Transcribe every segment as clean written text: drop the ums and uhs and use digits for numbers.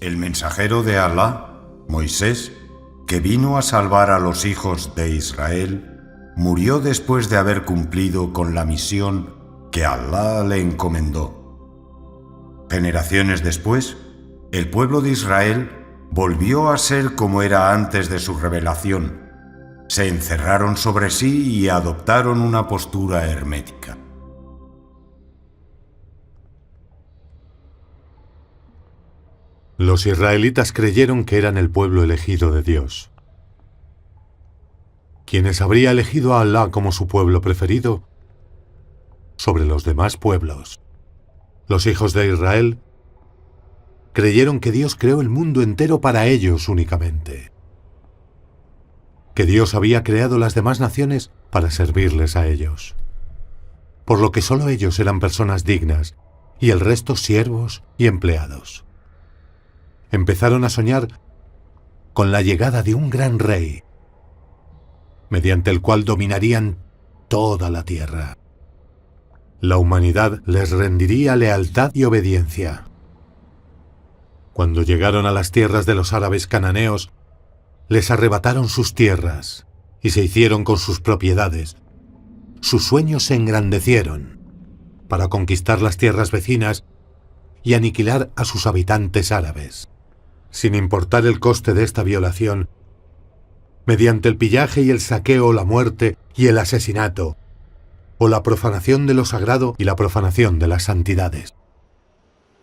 El mensajero de Alá, Moisés, que vino a salvar a los hijos de Israel, murió después de haber cumplido con la misión que Alá le encomendó. Generaciones después, el pueblo de Israel volvió a ser como era antes de su revelación. Se encerraron sobre sí y adoptaron una postura hermética. Los israelitas creyeron que eran el pueblo elegido de Dios. ¿Quiénes habría elegido a Alá como su pueblo preferido sobre los demás pueblos? Los hijos de Israel creyeron que Dios creó el mundo entero para ellos únicamente, que Dios había creado las demás naciones para servirles a ellos, por lo que solo ellos eran personas dignas y el resto siervos y empleados. Empezaron a soñar con la llegada de un gran rey, mediante el cual dominarían toda la tierra. La humanidad les rendiría lealtad y obediencia. Cuando llegaron a las tierras de los árabes cananeos, les arrebataron sus tierras y se hicieron con sus propiedades. Sus sueños se engrandecieron para conquistar las tierras vecinas y aniquilar a sus habitantes árabes. Sin importar el coste de esta violación, mediante el pillaje y el saqueo, la muerte y el asesinato, o la profanación de lo sagrado y la profanación de las santidades.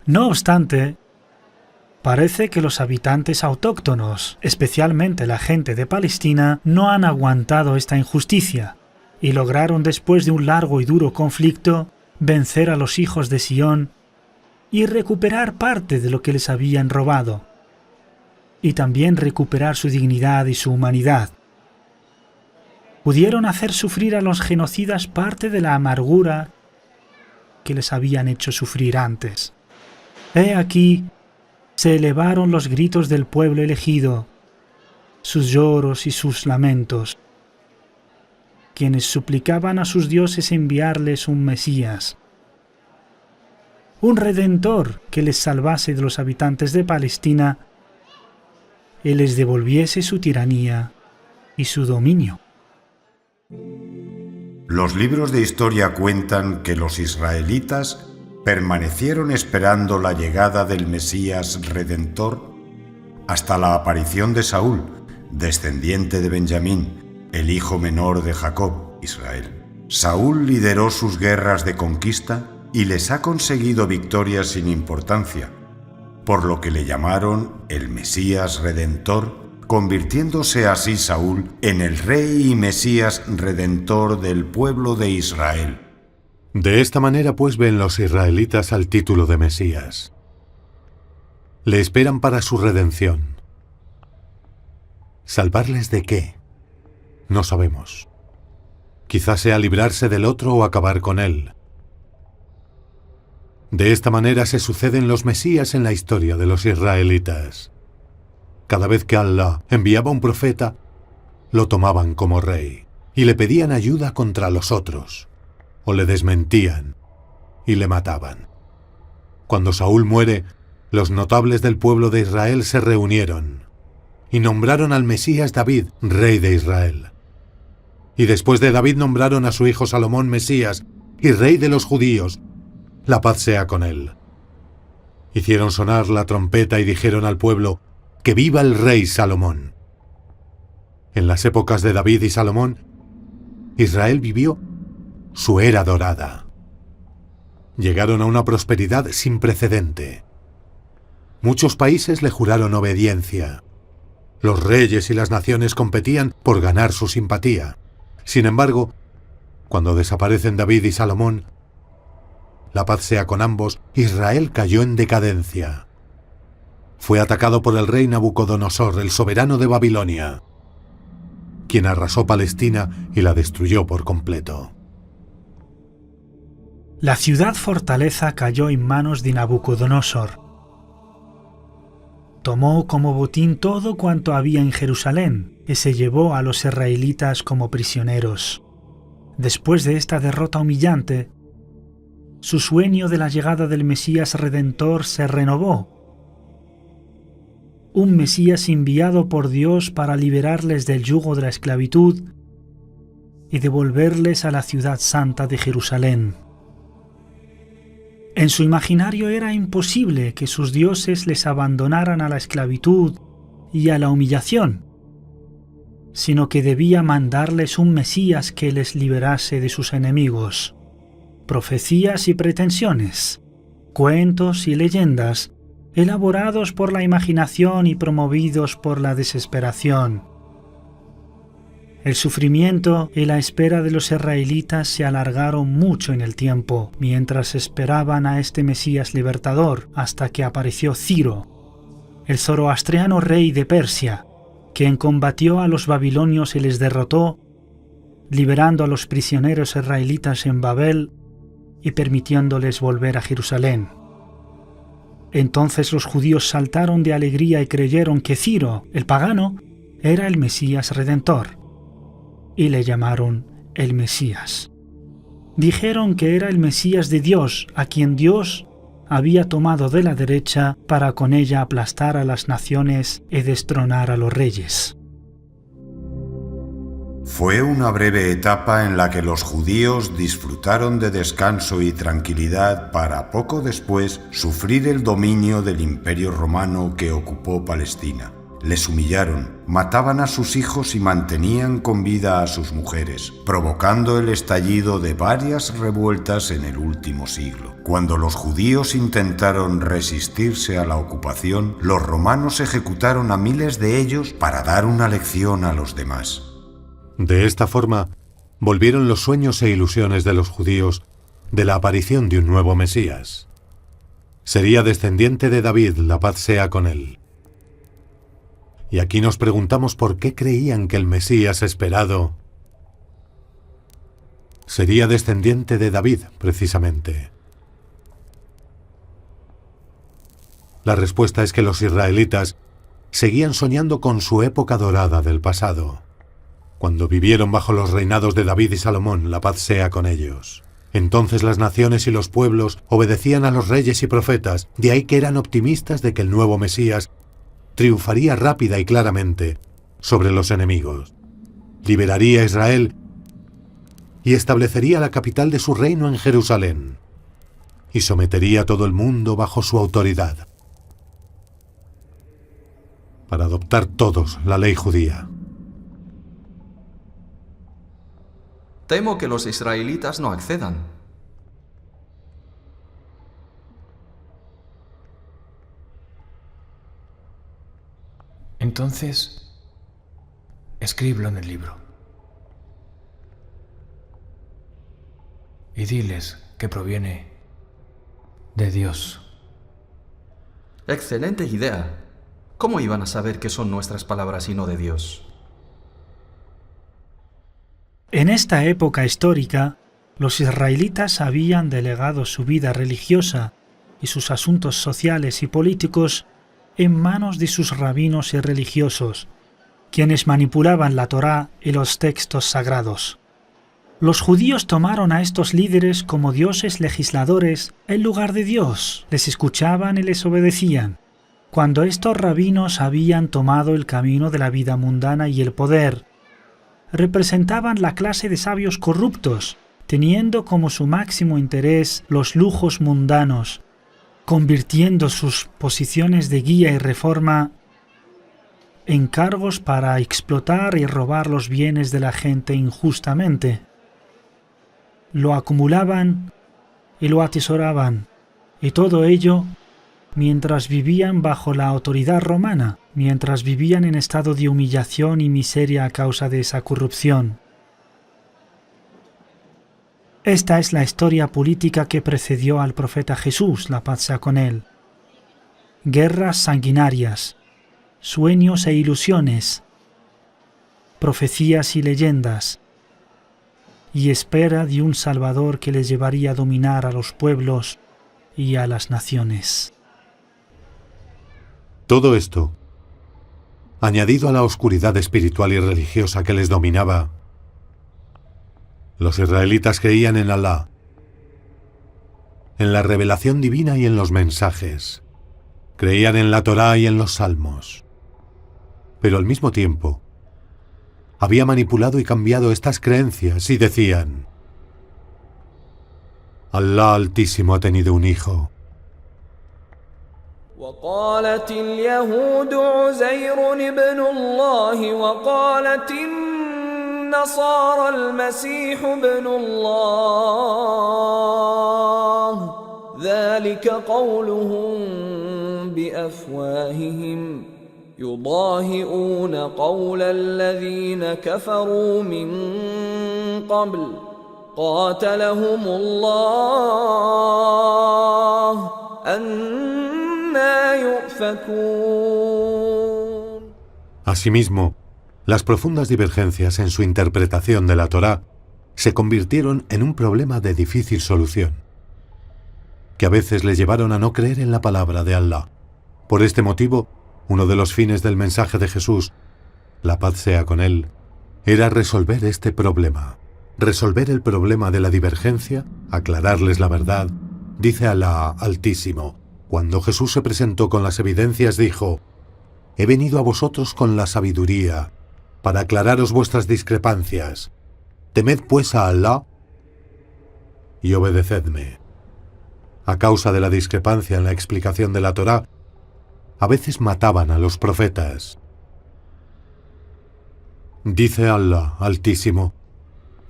No obstante, parece que los habitantes autóctonos, especialmente la gente de Palestina, no han aguantado esta injusticia y lograron, después de un largo y duro conflicto, vencer a los hijos de Sión y recuperar parte de lo que les habían robado, y también recuperar su dignidad y su humanidad. Pudieron hacer sufrir a los genocidas parte de la amargura que les habían hecho sufrir antes. He aquí, se elevaron los gritos del pueblo elegido, sus lloros y sus lamentos, quienes suplicaban a sus dioses enviarles un Mesías, un Redentor que les salvase de los habitantes de Palestina y les devolviese su tiranía y su dominio. Los libros de historia cuentan que los israelitas permanecieron esperando la llegada del Mesías Redentor hasta la aparición de Saúl, descendiente de Benjamín, el hijo menor de Jacob, Israel. Saúl lideró sus guerras de conquista y les ha conseguido victorias sin importancia, por lo que le llamaron el Mesías Redentor, convirtiéndose así Saúl en el rey y Mesías Redentor del pueblo de Israel. De esta manera pues ven los israelitas al título de Mesías. Le esperan para su redención. ¿Salvarles de qué? No sabemos. Quizás sea librarse del otro o acabar con él. De esta manera se suceden los Mesías en la historia de los israelitas. Cada vez que Allah enviaba un profeta, lo tomaban como rey y le pedían ayuda contra los otros, o le desmentían y le mataban. Cuando Saúl muere, los notables del pueblo de Israel se reunieron y nombraron al Mesías David, rey de Israel. Y después de David nombraron a su hijo Salomón Mesías y rey de los judíos. La paz sea con él. Hicieron sonar la trompeta y dijeron al pueblo: ¡que viva el rey Salomón! En las épocas de David y Salomón, Israel vivió su era dorada. Llegaron a una prosperidad sin precedente. Muchos países le juraron obediencia. Los reyes y las naciones competían por ganar su simpatía. Sin embargo, cuando desaparecen David y Salomón, la paz sea con ambos, Israel cayó en decadencia. Fue atacado por el rey Nabucodonosor, el soberano de Babilonia, quien arrasó Palestina y la destruyó por completo. La ciudad fortaleza cayó en manos de Nabucodonosor. Tomó como botín todo cuanto había en Jerusalén y se llevó a los israelitas como prisioneros. Después de esta derrota humillante, su sueño de la llegada del Mesías Redentor se renovó. un Mesías enviado por Dios para liberarles del yugo de la esclavitud y devolverles a la ciudad santa de Jerusalén. En su imaginario era imposible que sus dioses les abandonaran a la esclavitud y a la humillación, sino que debía mandarles un Mesías que les liberase de sus enemigos. Profecías y pretensiones, cuentos y leyendas, elaborados por la imaginación y promovidos por la desesperación. El sufrimiento y la espera de los israelitas se alargaron mucho en el tiempo, mientras esperaban a este Mesías libertador, hasta que apareció Ciro, el zoroastriano rey de Persia, quien combatió a los babilonios y les derrotó, liberando a los prisioneros israelitas en Babel y permitiéndoles volver a Jerusalén. Entonces los judíos saltaron de alegría y creyeron que Ciro, el pagano, era el Mesías redentor, y le llamaron el Mesías. Dijeron que era el Mesías de Dios, a quien Dios había tomado de la derecha para con ella aplastar a las naciones y destronar a los reyes. Fue una breve etapa en la que los judíos disfrutaron de descanso y tranquilidad para poco después sufrir el dominio del Imperio Romano que ocupó Palestina. Les humillaron, mataban a sus hijos y mantenían con vida a sus mujeres, provocando el estallido de varias revueltas en el último siglo. Cuando los judíos intentaron resistirse a la ocupación, los romanos ejecutaron a miles de ellos para dar una lección a los demás. De esta forma, volvieron los sueños e ilusiones de los judíos de la aparición de un nuevo Mesías. Sería descendiente de David, la paz sea con él. Y aquí nos preguntamos por qué creían que el Mesías esperado sería descendiente de David, precisamente. La respuesta es que los israelitas seguían soñando con su época dorada del pasado, cuando vivieron bajo los reinados de David y Salomón, la paz sea con ellos. Entonces las naciones y los pueblos obedecían a los reyes y profetas, de ahí que eran optimistas de que el nuevo Mesías triunfaría rápida y claramente sobre los enemigos, liberaría a Israel y establecería la capital de su reino en Jerusalén, y sometería a todo el mundo bajo su autoridad, para adoptar todos la ley judía. Temo que los israelitas no accedan. Entonces, escríbelo en el libro. Y diles que proviene de Dios. Excelente idea. ¿Cómo iban a saber que son nuestras palabras y no de Dios? En esta época histórica, los israelitas habían delegado su vida religiosa y sus asuntos sociales y políticos en manos de sus rabinos y religiosos, quienes manipulaban la Torá y los textos sagrados. Los judíos tomaron a estos líderes como dioses legisladores en lugar de Dios, les escuchaban y les obedecían. Cuando estos rabinos habían tomado el camino de la vida mundana y el poder, representaban la clase de sabios corruptos, teniendo como su máximo interés los lujos mundanos, convirtiendo sus posiciones de guía y reforma en cargos para explotar y robar los bienes de la gente injustamente. Lo acumulaban y lo atesoraban, y todo ello mientras vivían bajo la autoridad romana, mientras vivían en estado de humillación y miseria a causa de esa corrupción. Esta es la historia política que precedió al profeta Jesús, la paz sea con él. Guerras sanguinarias, sueños e ilusiones, profecías y leyendas, y espera de un Salvador que les llevaría a dominar a los pueblos y a las naciones. Todo esto, añadido a la oscuridad espiritual y religiosa que les dominaba, los israelitas creían en Alá, en la revelación divina y en los mensajes, Creían en la Torá y en los Salmos. Pero al mismo tiempo, había manipulado y cambiado estas creencias y decían: Alá Altísimo ha tenido un hijo. وقالت اليهود عزير ابن الله وقالت النصارى المسيح ابن الله ذلك قولهم بأفواههم يضاهئون قول الذين كفروا من قبل قاتلهم الله أنى يؤفكون. Asimismo, las profundas divergencias en su interpretación de la Torá se convirtieron en un problema de difícil solución, que a veces les llevaron a no creer en la palabra de Allah. Por este motivo, uno de los fines del mensaje de Jesús, la paz sea con él, era resolver este problema. Resolver el problema de la divergencia, aclararles la verdad. Dice Alá Altísimo: cuando Jesús se presentó con las evidencias, dijo: he venido a vosotros con la sabiduría, para aclararos vuestras discrepancias. Temed pues a Alá y obedecedme. A causa de la discrepancia en la explicación de la Torá, a veces mataban a los profetas. Dice Allah Altísimo: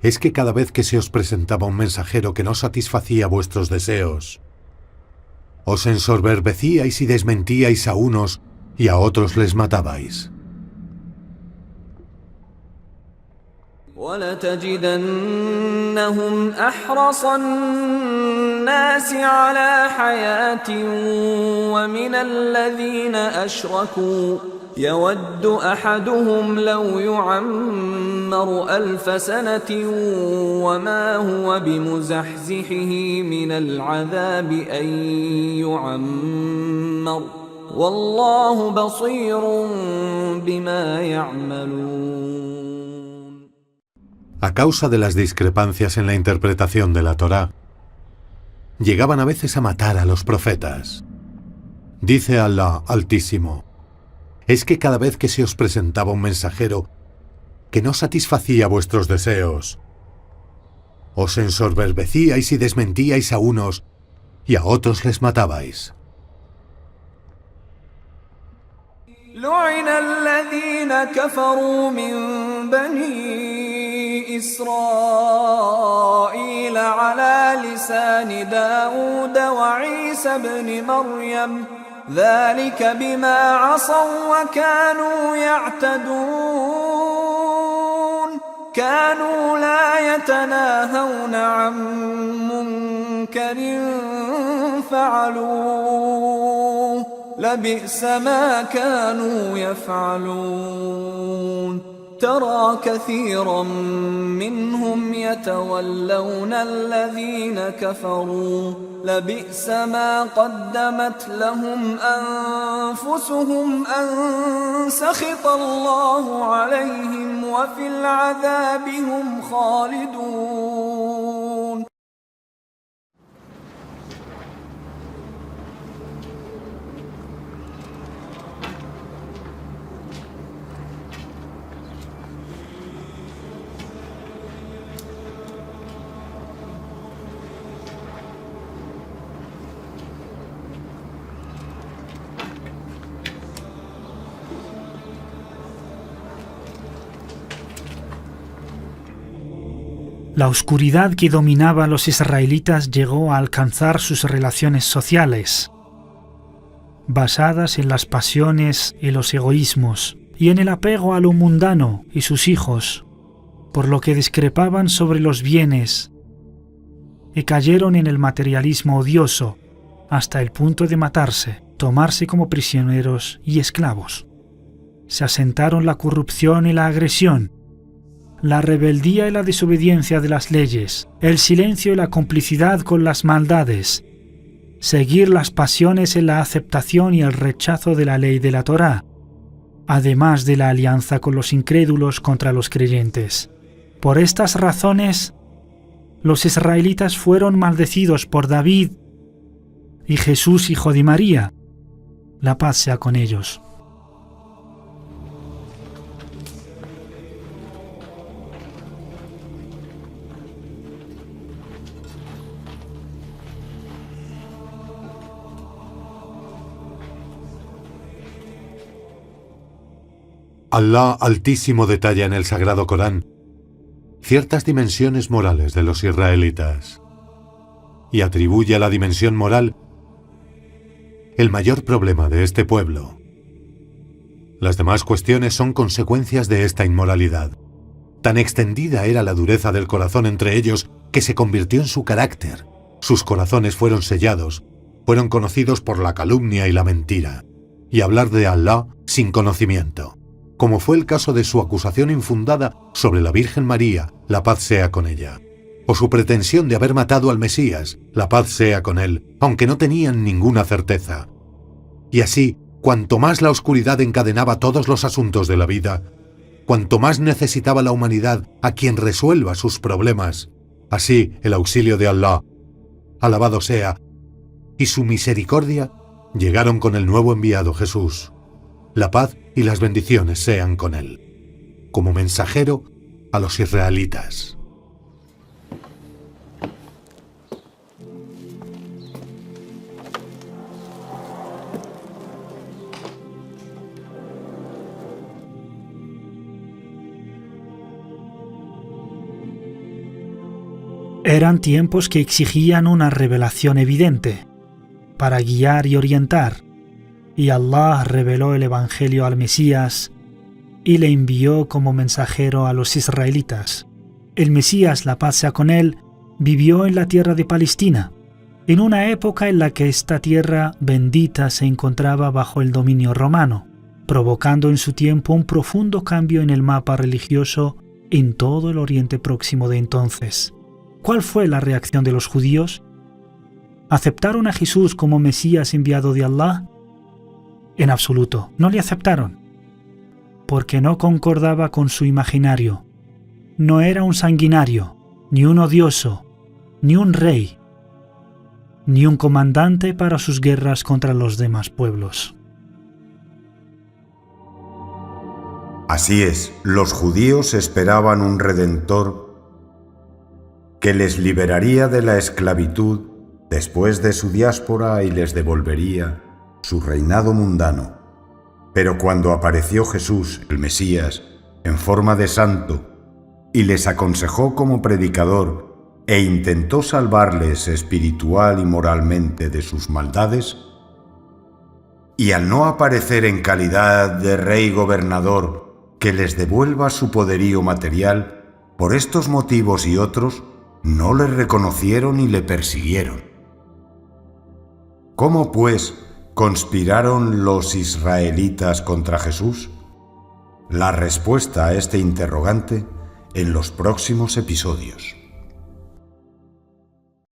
es que cada vez que se os presentaba un mensajero que no satisfacía vuestros deseos, os ensoberbecíais y desmentíais a unos y a otros les matabais. ولتجدنهم أحرص الناس على حياة ومن الذين أشركوا يود أحدهم لو يعمر 1000 سنة وما هو بمزحزحه من العذاب أن يعمر والله بصير بما يعملون. A causa de las discrepancias en la interpretación de la Torá, llegaban a veces a matar a los profetas. Dice Allah Altísimo: es que cada vez que se os presentaba un mensajero que no satisfacía vuestros deseos, os ensoberbecíais y desmentíais a unos y a otros les matabais. لعن الذين كفروا من بني إسرائيل على لسان داود وعيسى بن مريم ذلك بما عصوا وكانوا يعتدون كانوا لا يتناهون عن منكر فعلوه لبئس ما كانوا يفعلون ترى كثيرا منهم يتولون الذين كفروا لبئس ما قدمت لهم أنفسهم أن سخط الله عليهم وفي العذاب هم خالدون. La oscuridad que dominaba a los israelitas llegó a alcanzar sus relaciones sociales, basadas en las pasiones y los egoísmos, y en el apego a lo mundano y sus hijos, por lo que discrepaban sobre los bienes y cayeron en el materialismo odioso hasta el punto de matarse, tomarse como prisioneros y esclavos. Se asentaron la corrupción y la agresión, la rebeldía y la desobediencia de las leyes, el silencio y la complicidad con las maldades, seguir las pasiones en la aceptación y el rechazo de la ley de la Torá, además de la alianza con los incrédulos contra los creyentes. Por estas razones, los israelitas fueron maldecidos por David y Jesús, hijo de María, la paz sea con ellos. Alá Altísimo detalla en el Sagrado Corán ciertas dimensiones morales de los israelitas y atribuye a la dimensión moral el mayor problema de este pueblo. Las demás cuestiones son consecuencias de esta inmoralidad. Tan extendida era la dureza del corazón entre ellos que se convirtió en su carácter. Sus corazones fueron sellados, fueron conocidos por la calumnia y la mentira, y hablar de Alá sin conocimiento, como fue el caso de su acusación infundada sobre la Virgen María, la paz sea con ella, o su pretensión de haber matado al Mesías, la paz sea con él, aunque no tenían ninguna certeza. Y así, cuanto más la oscuridad encadenaba todos los asuntos de la vida, cuanto más necesitaba la humanidad a quien resuelva sus problemas, así el auxilio de Alá, alabado sea, y su misericordia, llegaron con el nuevo enviado Jesús. La paz y las bendiciones sean con él, como mensajero a los israelitas. Eran tiempos que exigían una revelación evidente para guiar y orientar, y Allah reveló el Evangelio al Mesías y le envió como mensajero a los israelitas. El Mesías, la paz sea con él, vivió en la tierra de Palestina, en una época en la que esta tierra bendita se encontraba bajo el dominio romano, provocando en su tiempo un profundo cambio en el mapa religioso en todo el Oriente Próximo de entonces. ¿Cuál fue la reacción de los judíos? ¿Aceptaron a Jesús como Mesías enviado de Allah? En absoluto, no le aceptaron, porque no concordaba con su imaginario. No era un sanguinario, ni un odioso, ni un rey, ni un comandante para sus guerras contra los demás pueblos. Así es, los judíos esperaban un redentor que les liberaría de la esclavitud después de su diáspora y les devolvería su reinado mundano. Pero cuando apareció Jesús, el Mesías, en forma de santo, y les aconsejó como predicador e intentó salvarles espiritual y moralmente de sus maldades, y al no aparecer en calidad de rey gobernador que les devuelva su poderío material, por estos motivos y otros, no le reconocieron y le persiguieron. ¿Cómo, pues, conspiraron los israelitas contra Jesús? La respuesta a este interrogante en los próximos episodios.